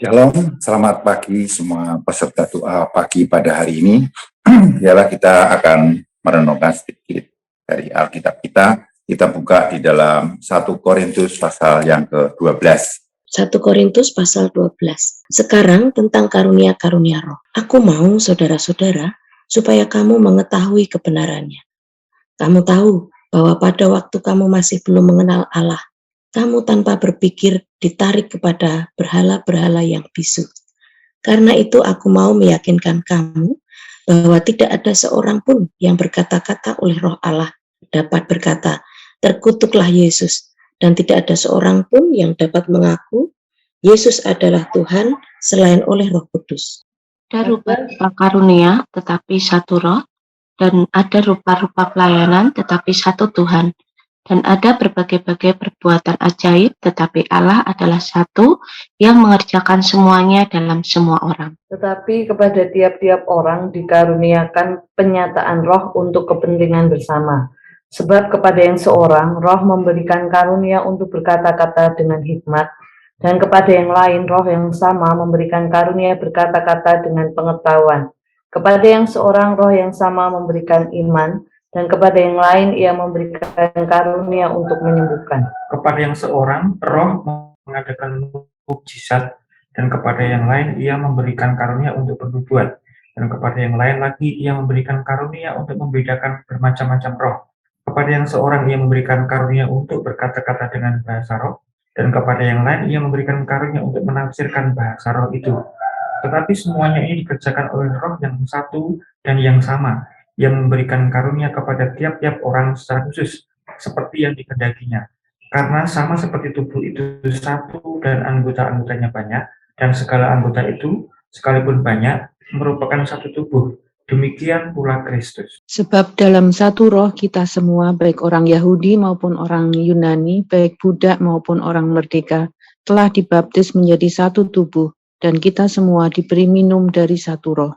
Shalom, selamat pagi semua peserta doa pagi pada hari ini. Biarlah kita akan merenungkan sedikit dari Alkitab kita. Kita buka di dalam 1 Korintus pasal yang ke-12. 1 Korintus pasal 12. Sekarang tentang karunia-karunia roh. Aku mau saudara-saudara supaya kamu mengetahui kebenarannya. Kamu tahu bahwa pada waktu kamu masih belum mengenal Allah, kamu tanpa berpikir ditarik kepada berhala-berhala yang bisu. Karena itu aku mau meyakinkan kamu bahwa tidak ada seorang pun yang berkata-kata oleh roh Allah dapat berkata, terkutuklah Yesus. Dan tidak ada seorang pun yang dapat mengaku Yesus adalah Tuhan selain oleh Roh Kudus. Ada rupa-rupa karunia tetapi satu roh, dan ada rupa-rupa pelayanan tetapi satu Tuhan. Dan ada berbagai-bagai perbuatan ajaib, tetapi Allah adalah satu yang mengerjakan semuanya dalam semua orang. Tetapi kepada tiap-tiap orang dikaruniakan penyataan roh untuk kepentingan bersama. Sebab kepada yang seorang, roh memberikan karunia untuk berkata-kata dengan hikmat, dan kepada yang lain, roh yang sama memberikan karunia berkata-kata dengan pengetahuan. Kepada yang seorang, roh yang sama memberikan iman, dan kepada yang lain ia memberikan karunia untuk menyembuhkan. Kepada yang seorang, roh mengadakan mukjizat, dan kepada yang lain ia memberikan karunia untuk bernubuat, dan kepada yang lain lagi ia memberikan karunia untuk membedakan bermacam-macam roh. Kepada yang seorang ia memberikan karunia untuk berkata-kata dengan bahasa roh, dan kepada yang lain ia memberikan karunia untuk menafsirkan bahasa roh itu. Tetapi semuanya ini dikerjakan oleh roh yang satu dan yang sama, yang memberikan karunia kepada tiap-tiap orang secara khusus, seperti yang dikehendakinya. Karena sama seperti tubuh itu satu dan anggota-anggotanya banyak, dan segala anggota itu, sekalipun banyak, merupakan satu tubuh. Demikian pula Kristus. Sebab dalam satu roh kita semua, baik orang Yahudi maupun orang Yunani, baik budak maupun orang merdeka, telah dibaptis menjadi satu tubuh, dan kita semua diberi minum dari satu roh.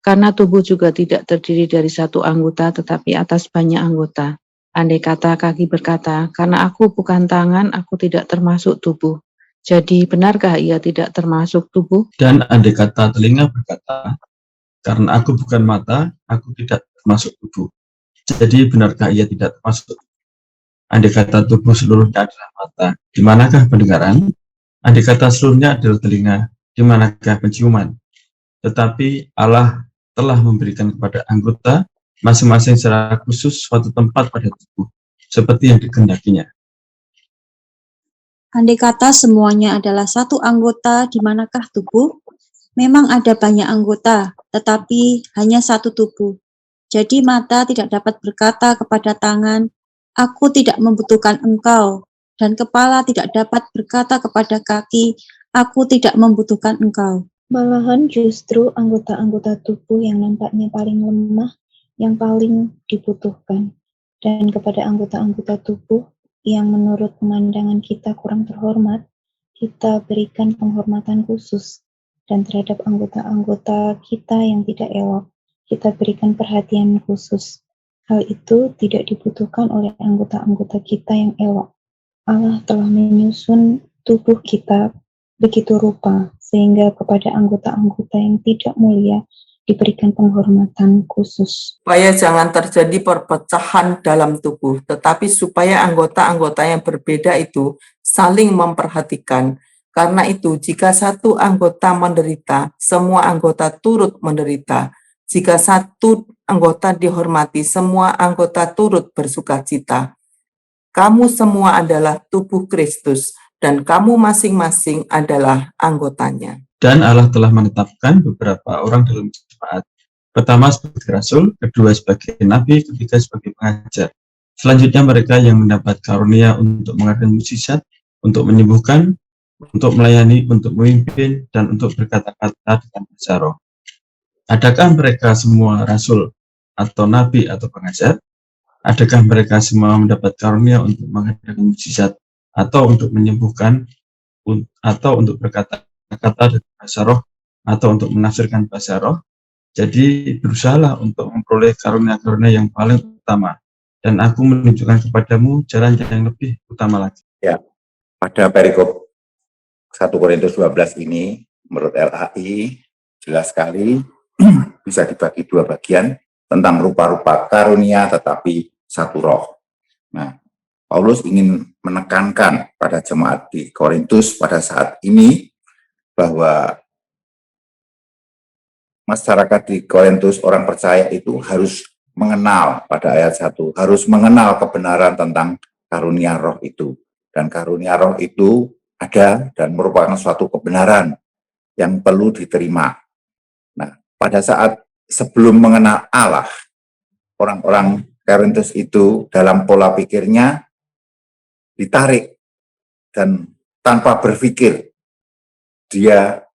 Karena tubuh juga tidak terdiri dari satu anggota, tetapi atas banyak anggota. Andai kata kaki berkata, karena aku bukan tangan, aku tidak termasuk tubuh. Jadi benarkah ia tidak termasuk tubuh? Dan andai kata telinga berkata, karena aku bukan mata, aku tidak termasuk tubuh. Jadi benarkah ia tidak termasuk tubuh? Andai kata tubuh seluruhnya adalah mata, di manakah pendengaran? Andai kata seluruhnya adalah telinga, di manakah penciuman? Tetapi Allah telah memberikan kepada anggota masing-masing secara khusus suatu tempat pada tubuh, seperti yang dikehendakinya. Andai kata semuanya adalah satu anggota, di manakah tubuh? Memang ada banyak anggota, tetapi hanya satu tubuh. Jadi mata tidak dapat berkata kepada tangan, aku tidak membutuhkan engkau, dan kepala tidak dapat berkata kepada kaki, aku tidak membutuhkan engkau. Malahan justru anggota-anggota tubuh yang nampaknya paling lemah yang paling dibutuhkan. Dan kepada anggota-anggota tubuh yang menurut pemandangan kita kurang terhormat, kita berikan penghormatan khusus. Dan terhadap anggota-anggota kita yang tidak elok, kita berikan perhatian khusus. Hal itu tidak dibutuhkan oleh anggota-anggota kita yang elok. Allah telah menyusun tubuh kita begitu rupa, sehingga kepada anggota-anggota yang tidak mulia diberikan penghormatan khusus. Supaya jangan terjadi perpecahan dalam tubuh, tetapi supaya anggota-anggota yang berbeda itu saling memperhatikan. Karena itu, jika satu anggota menderita, semua anggota turut menderita. Jika satu anggota dihormati, semua anggota turut bersukacita. Kamu semua adalah tubuh Kristus, dan kamu masing-masing adalah anggotanya. Dan Allah telah menetapkan beberapa orang dalam jemaat. Pertama sebagai rasul, kedua sebagai nabi, ketiga sebagai pengajar. Selanjutnya mereka yang mendapat karunia untuk mengadakan mukjizat, untuk menyembuhkan, untuk melayani, untuk memimpin, dan untuk berkata-kata dengan bahasa roh. Adakah mereka semua rasul, atau nabi, atau pengajar? Adakah mereka semua mendapat karunia untuk mengadakan mukjizat, atau untuk menyembuhkan, atau untuk berkata-kata dengan bahasa roh, atau untuk menafsirkan bahasa roh? Jadi berusahalah untuk memperoleh karunia-karunia yang paling utama, dan aku menunjukkan kepadamu jalan yang lebih utama lagi. Ya, pada perikop 1 Korintus 12 ini, menurut LHI jelas sekali bisa dibagi dua bagian tentang rupa-rupa karunia tetapi satu roh. Nah, Paulus ingin menekankan pada jemaat di Korintus pada saat ini bahwa masyarakat di Korintus, orang percaya itu harus mengenal, pada ayat 1, harus mengenal kebenaran tentang karunia roh itu. Dan karunia roh itu ada dan merupakan suatu kebenaran yang perlu diterima. Nah, pada saat sebelum mengenal Allah, orang-orang Korintus itu dalam pola pikirnya ditarik dan tanpa berpikir dia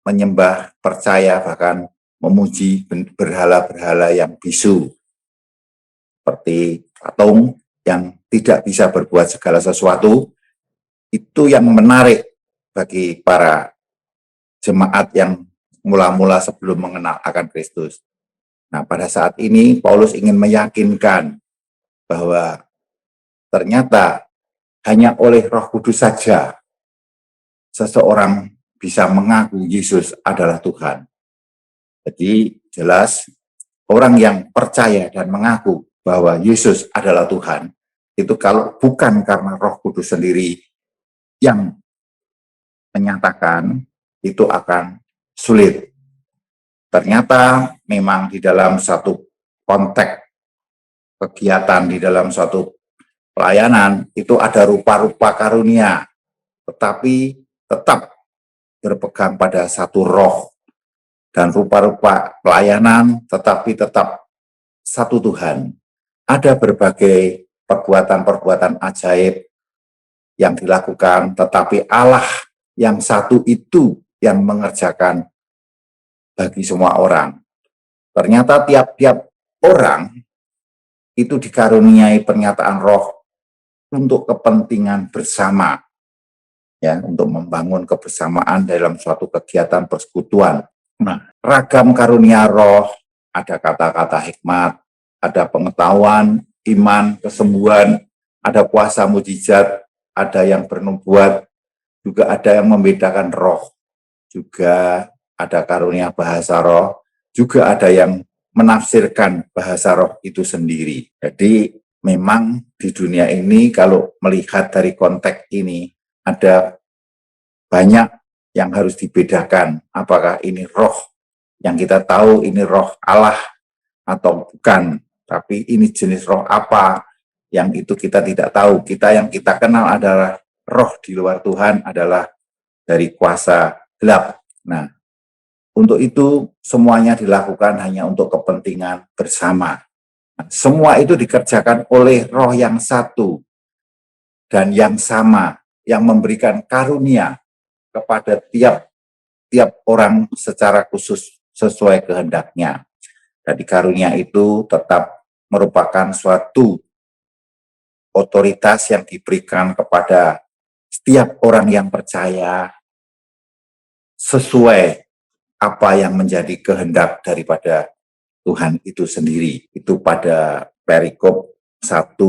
menyembah, percaya, bahkan memuji berhala-berhala yang bisu. Seperti patung yang tidak bisa berbuat segala sesuatu, itu yang menarik bagi para jemaat yang mula-mula sebelum mengenal akan Kristus. Nah, pada saat ini Paulus ingin meyakinkan bahwa ternyata hanya oleh Roh Kudus saja seseorang bisa mengaku Yesus adalah Tuhan. Jadi jelas orang yang percaya dan mengaku bahwa Yesus adalah Tuhan, itu kalau bukan karena Roh Kudus sendiri yang menyatakan, itu akan sulit. Ternyata memang di dalam satu konteks kegiatan, di dalam suatu pelayanan, itu ada rupa-rupa karunia, tetapi tetap berpegang pada satu roh dan rupa-rupa pelayanan, tetapi tetap satu Tuhan. Ada berbagai perbuatan-perbuatan ajaib yang dilakukan, tetapi Allah yang satu itu yang mengerjakan bagi semua orang. Ternyata tiap-tiap orang itu dikaruniai pernyataan roh untuk kepentingan bersama, ya, untuk membangun kebersamaan dalam suatu kegiatan persekutuan. Nah, ragam karunia roh, ada kata-kata hikmat, ada pengetahuan, iman, kesembuhan, ada kuasa mujizat, ada yang bernubuat, juga ada yang membedakan roh, juga ada karunia bahasa roh, juga ada yang menafsirkan bahasa roh itu sendiri. Jadi memang di dunia ini kalau melihat dari konteks ini, ada banyak yang harus dibedakan, apakah ini roh yang kita tahu ini roh Allah atau bukan, tapi ini jenis roh apa yang itu kita tidak tahu. Kita yang kita kenal adalah roh di luar Tuhan, adalah dari kuasa gelap. Nah, untuk itu semuanya dilakukan hanya untuk kepentingan bersama. Nah, semua itu dikerjakan oleh roh yang satu dan yang sama, yang memberikan karunia kepada tiap orang secara khusus sesuai kehendaknya. Jadi karunia itu tetap merupakan suatu otoritas yang diberikan kepada setiap orang yang percaya sesuai apa yang menjadi kehendak daripada Tuhan itu sendiri. Itu pada perikop 1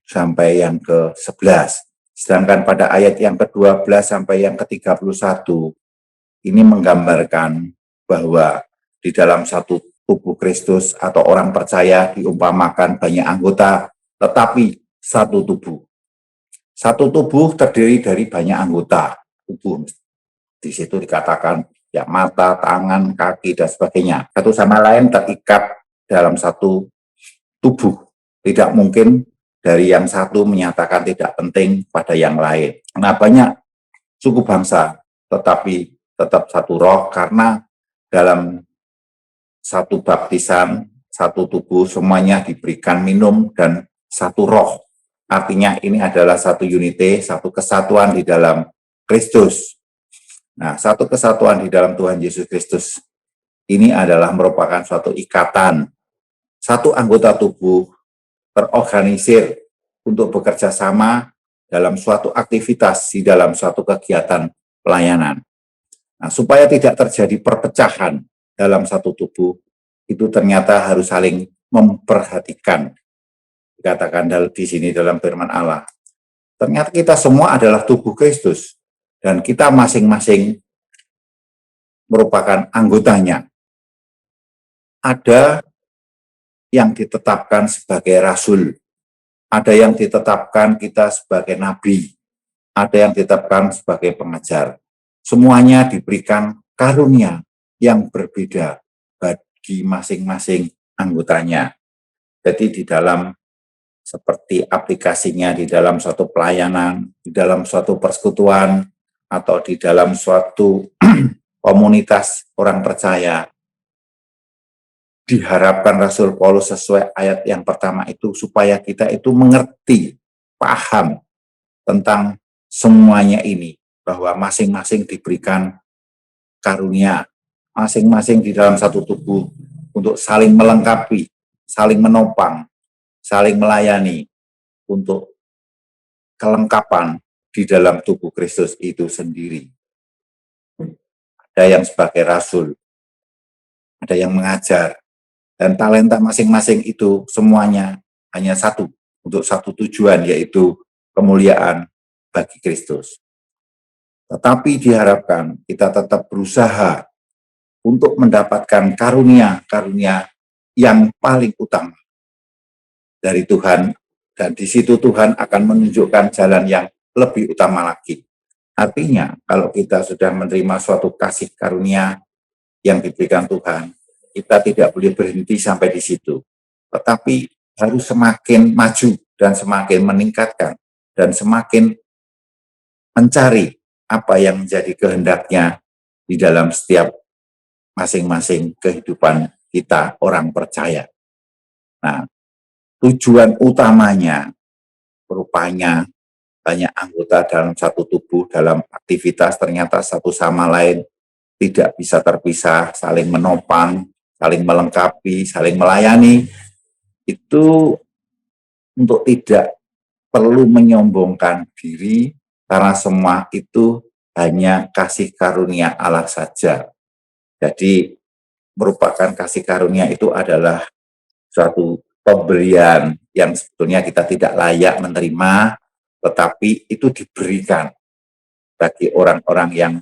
sampai yang ke-11. Sedangkan pada ayat yang ke-12 sampai yang ke-31, ini menggambarkan bahwa di dalam satu tubuh Kristus atau orang percaya diumpamakan banyak anggota, tetapi satu tubuh. Satu tubuh terdiri dari banyak anggota tubuh. Di situ dikatakan ya mata, tangan, kaki, dan sebagainya. Satu sama lain terikat dalam satu tubuh. Tidak mungkin dari yang satu menyatakan tidak penting pada yang lain. Nah, banyak suku bangsa, tetapi tetap satu roh, karena dalam satu baptisan, satu tubuh, semuanya diberikan minum dan satu roh. Artinya ini adalah satu unity, satu kesatuan di dalam Kristus. Nah, satu kesatuan di dalam Tuhan Yesus Kristus ini adalah merupakan suatu ikatan. Satu anggota tubuh terorganisir untuk bekerja sama dalam suatu aktivitas di dalam suatu kegiatan pelayanan. Nah, supaya tidak terjadi perpecahan dalam satu tubuh, itu ternyata harus saling memperhatikan. Dikatakan di sini dalam firman Allah. Ternyata kita semua adalah tubuh Kristus, dan kita masing-masing merupakan anggotanya. Ada yang ditetapkan sebagai rasul, ada yang ditetapkan kita sebagai nabi, ada yang ditetapkan sebagai pengajar. Semuanya diberikan karunia yang berbeda bagi masing-masing anggotanya. Jadi di dalam seperti aplikasinya di dalam suatu pelayanan, di dalam suatu persekutuan, atau di dalam suatu komunitas orang percaya, diharapkan Rasul Paulus sesuai ayat yang pertama itu supaya kita itu mengerti, paham tentang semuanya ini, bahwa masing-masing diberikan karunia, masing-masing di dalam satu tubuh untuk saling melengkapi, saling menopang, saling melayani untuk kelengkapan di dalam tubuh Kristus itu sendiri. Ada yang sebagai rasul, ada yang mengajar, dan talenta masing-masing itu semuanya hanya satu, untuk satu tujuan, yaitu kemuliaan bagi Kristus. Tetapi diharapkan kita tetap berusaha untuk mendapatkan karunia-karunia yang paling utama dari Tuhan, dan di situ Tuhan akan menunjukkan jalan yang lebih utama lagi. Artinya, kalau kita sudah menerima suatu kasih karunia yang diberikan Tuhan, kita tidak boleh berhenti sampai di situ, tetapi harus semakin maju dan semakin meningkatkan dan semakin mencari apa yang menjadi kehendaknya di dalam setiap masing-masing kehidupan kita orang percaya. Nah, tujuan utamanya rupanya banyak anggota dalam satu tubuh, dalam aktivitas ternyata satu sama lain tidak bisa terpisah, saling menopang, saling melengkapi, saling melayani. Itu untuk tidak perlu menyombongkan diri, karena semua itu hanya kasih karunia Allah saja. Jadi merupakan kasih karunia itu adalah suatu pemberian yang sebetulnya kita tidak layak menerima, tetapi itu diberikan bagi orang-orang yang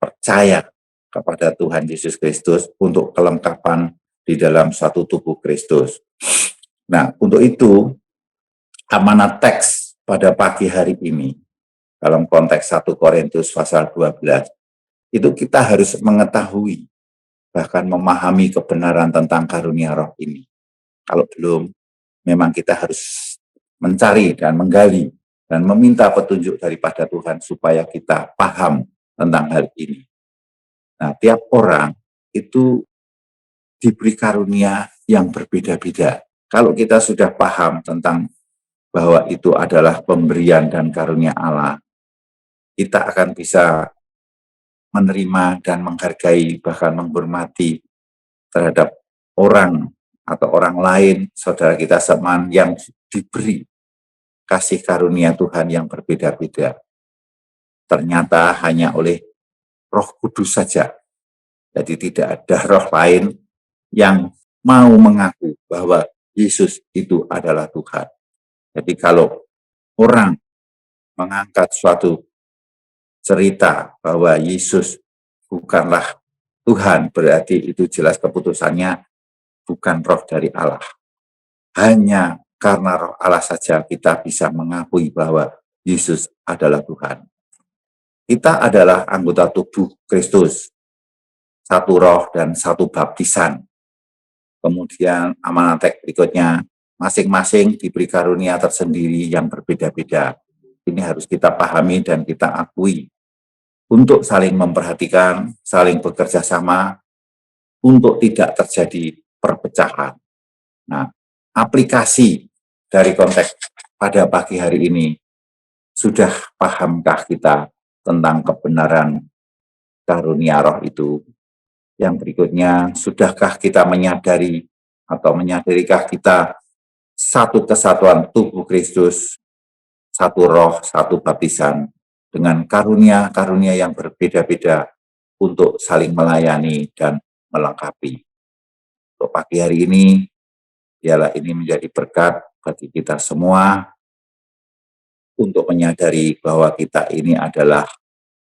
percaya kepada Tuhan Yesus Kristus untuk kelengkapan di dalam satu tubuh Kristus. Nah, untuk itu amanat teks pada pagi hari ini dalam konteks 1 Korintus pasal 12 itu kita harus mengetahui, bahkan memahami kebenaran tentang karunia roh ini. Kalau belum, memang kita harus mencari dan menggali dan meminta petunjuk daripada Tuhan supaya kita paham tentang hal ini. Nah, tiap orang itu diberi karunia yang berbeda-beda. Kalau kita sudah paham tentang bahwa itu adalah pemberian dan karunia Allah, kita akan bisa menerima dan menghargai, bahkan menghormati terhadap orang atau orang lain, saudara kita seman yang diberi kasih karunia Tuhan yang berbeda-beda. Ternyata hanya oleh Roh Kudus saja. Jadi tidak ada roh lain yang mau mengaku bahwa Yesus itu adalah Tuhan. Jadi kalau orang mengangkat suatu cerita bahwa Yesus bukanlah Tuhan, berarti itu jelas keputusannya bukan roh dari Allah. Hanya karena roh Allah saja kita bisa mengakui bahwa Yesus adalah Tuhan. Kita adalah anggota tubuh Kristus, satu roh dan satu baptisan. Kemudian amanat teks berikutnya, masing-masing diberi karunia tersendiri yang berbeda-beda. Ini harus kita pahami dan kita akui untuk saling memperhatikan, saling bekerja sama, untuk tidak terjadi perpecahan. Nah, aplikasi dari konteks pada pagi hari ini, sudah pahamkah kita tentang kebenaran karunia roh itu? Yang berikutnya, sudahkah kita menyadari atau menyadarikah kita satu kesatuan tubuh Kristus, satu roh, satu baptisan, dengan karunia-karunia yang berbeda-beda untuk saling melayani dan melengkapi. Untuk pagi hari ini, biarlah ini menjadi berkat bagi kita semua untuk menyadari bahwa kita ini adalah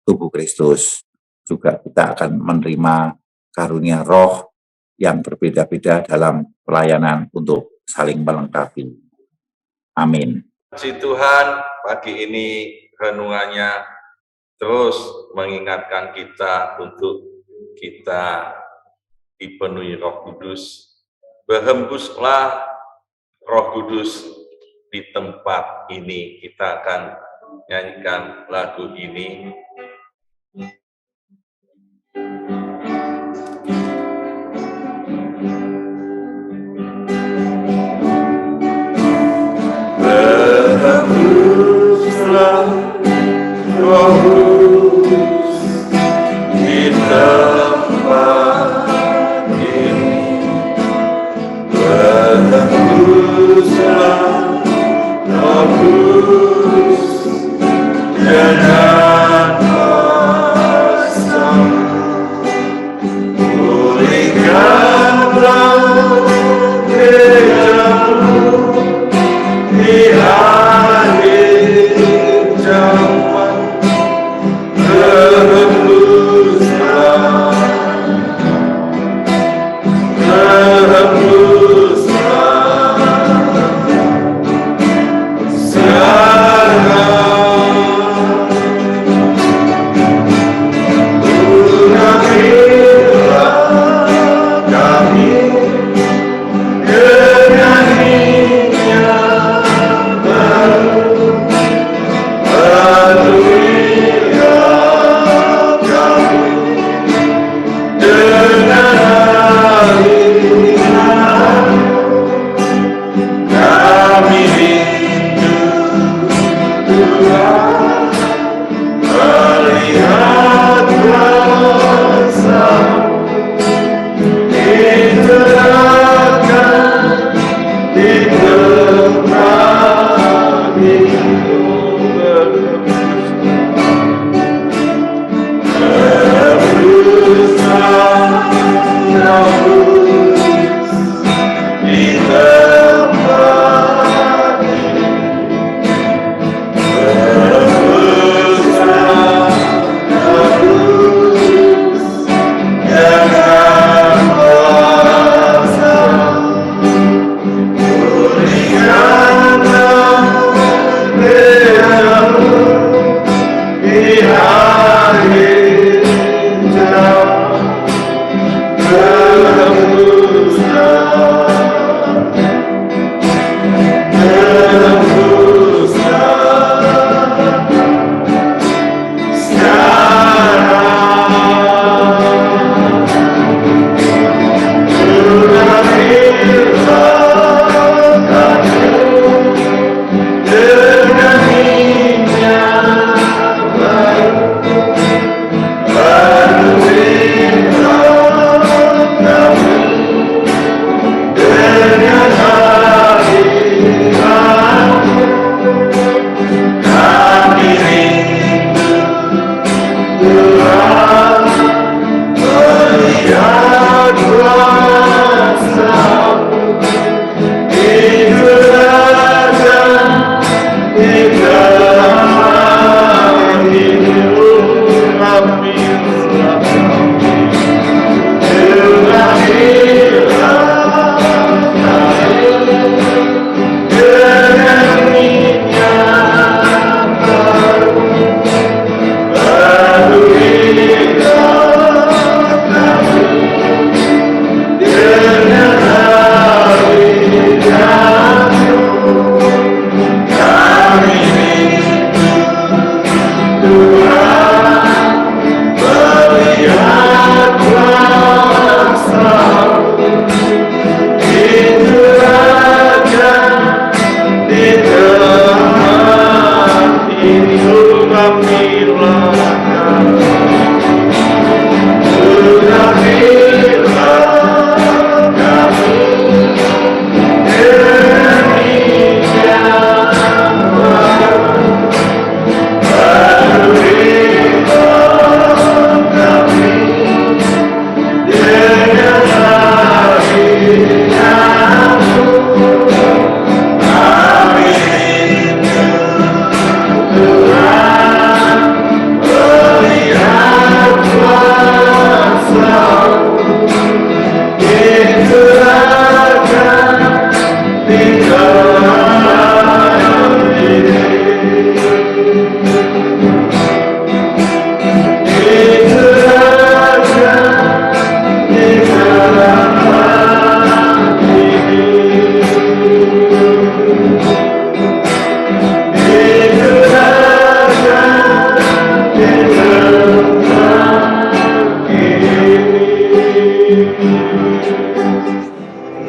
tubuh Kristus, juga kita akan menerima karunia roh yang berbeda-beda dalam pelayanan untuk saling melengkapi. Amin. Puji Tuhan, pagi ini renungannya terus mengingatkan kita untuk kita dipenuhi Roh Kudus. Berhembuslah Roh Kudus di tempat ini. Kita akan nyanyikan lagu ini. Berhembuslah Roh Kudus di tempat ini. Berhembuslah Roh Kudus dengan kuasa. Pulihkanlah gereja-Mu di akhir zaman. Berhembuslah, sekarang. Urapilah kami dengan yang baru. Penuhilah kami dengan hadirat. Kami rindu Tuhan, melihat kuasa-Mu diterangkan di tempat ini. Berhembuslah Roh Kudus di tempat ini. Berhembuslah Roh Kudus dengan kuasa. Pulihkanlah gereja-Mu di akhir zaman. Berhembuslah,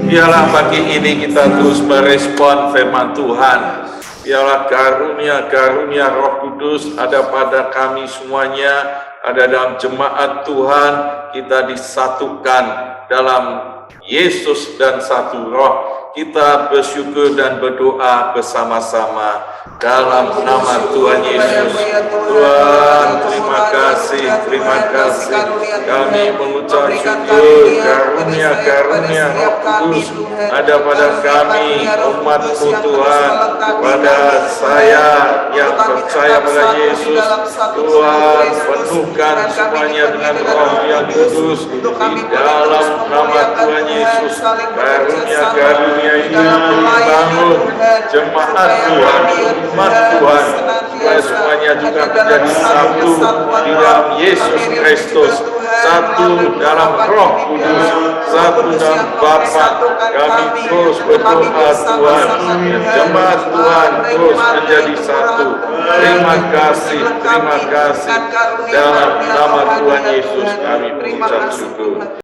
Biarlah pagi ini kita terus merespon firman Tuhan. Biarlah karunia-karunia Roh Kudus ada pada kami semuanya, ada dalam jemaat Tuhan, kita disatukan dalam Yesus dan satu Roh. Kita bersyukur dan berdoa bersama-sama dalam nama Tuhan Yesus. Tuhan, terima kasih. Kami mengucap syukur karunia-karunia Roh Kudus ada pada kami, umat-Mu Tuhan, pada saya yang percaya pada Yesus. Tuhan, penuhkan semuanya dengan Roh yang kudus di dalam nama Tuhan Yesus. Karunia-karunia ini membangun jemaat Tuhan, umat Tuhan, supaya semuanya juga menjadi satu di dalam Yesus Kristus, satu dalam Roh Kudus, satu dalam Bapa. Kami terus berdoa Tuhan, jemaat Tuhan terus menjadi satu. Terima kasih dalam nama Tuhan Yesus kami mengucap syukur.